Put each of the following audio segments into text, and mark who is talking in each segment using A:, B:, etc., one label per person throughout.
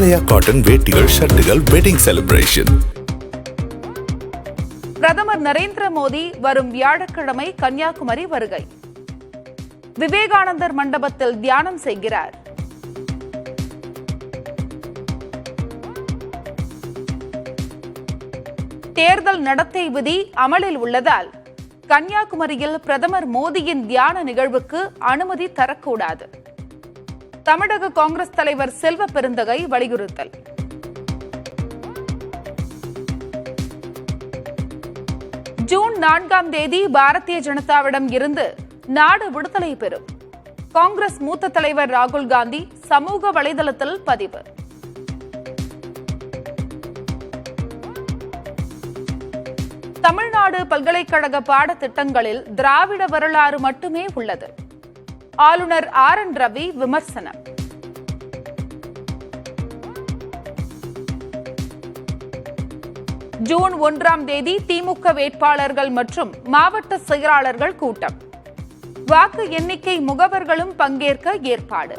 A: ஆலயா cotton வேட்டிகள் ஷர்ட்டுகள் wedding celebration.
B: பிரதமர் நரேந்திர மோடி வரும் வியாழக்கிழமை கன்னியாகுமரி வருகை. விவேகானந்தர் மண்டபத்தில் தியானம் செய்கிறார். தேர்தல் நடத்தை விதி அமலில் உள்ளதால் கன்னியாகுமரியில் பிரதமர் மோடியின் தியான நிகழ்வுக்கு அனுமதி தரக்கூடாது. தமிழக காங்கிரஸ் தலைவர் செல்வ பெருந்தகை வலியுறுத்தல். ஜூன் 4ஆம் தேதி பாரதிய ஜனதாவிடம் இருந்து நாடு விடுதலை பெறும். காங்கிரஸ் மூத்த தலைவர் ராகுல் காந்தி சமூக வலைதளத்தில் பதிவு. தமிழ்நாடு பல்கலைக்கழக பாடத்திட்டங்களில் திராவிட வரலாறு மட்டுமே உள்ளது. ஆளுநர் RN ரவி விமர்சனம். ஜூன் 1ஆம் தேதி திமுக வேட்பாளர்கள் மற்றும் மாவட்ட செயலாளர்கள் கூட்டம். வாக்கு எண்ணிக்கை முகவர்களும் பங்கேற்க ஏற்பாடு.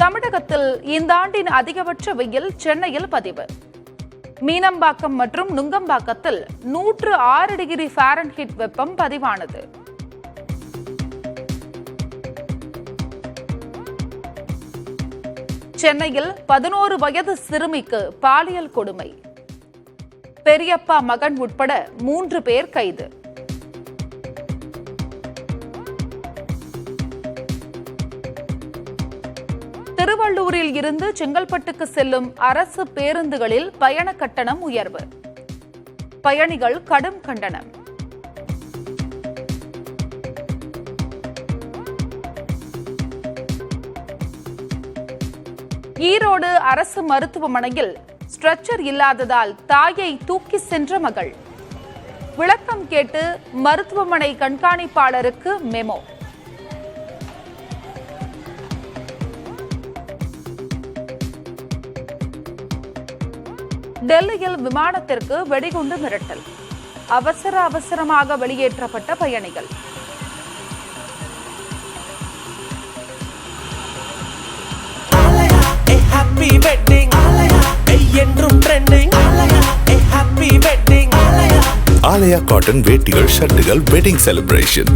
B: தமிழகத்தில் இந்த ஆண்டின் அதிகபட்ச வெயில் சென்னையில் பதிவு. மீனம்பாக்கம் மற்றும் நுங்கம்பாக்கத்தில் 106 டிகிரி ஃபாரன்ஹீட் வெப்பம் பதிவானது. சென்னையில் 11 வயது சிறுமிக்கு பாலியல் கொடுமை. பெரியப்பா மகன் உட்பட 3 பேர் கைது. திருவள்ளூரில் இருந்து செங்கல்பட்டுக்கு செல்லும் அரசு பேருந்துகளில் பயண கட்டணம் உயர்வு. பயணிகள் கடும் கண்டனம். ஈரோடு அரசு மருத்துவமனையில் ஸ்ட்ரெச்சர் இல்லாததால் தாயை தூக்கி சென்ற மகள். விளக்கம் கேட்டு மருத்துவமனை கண்காணிப்பாளருக்கு மெமோ. டெல்லியில் விமானத்திற்கு வெடிகுண்டு மிரட்டல். அவசரமாக வெளியேற்றப்பட்ட பயணிகள்.
A: ஆலயா காட்டன் வேட்டிகள் ஷர்ட்டுகள் வெட்டிங் செலிப்ரேஷன்.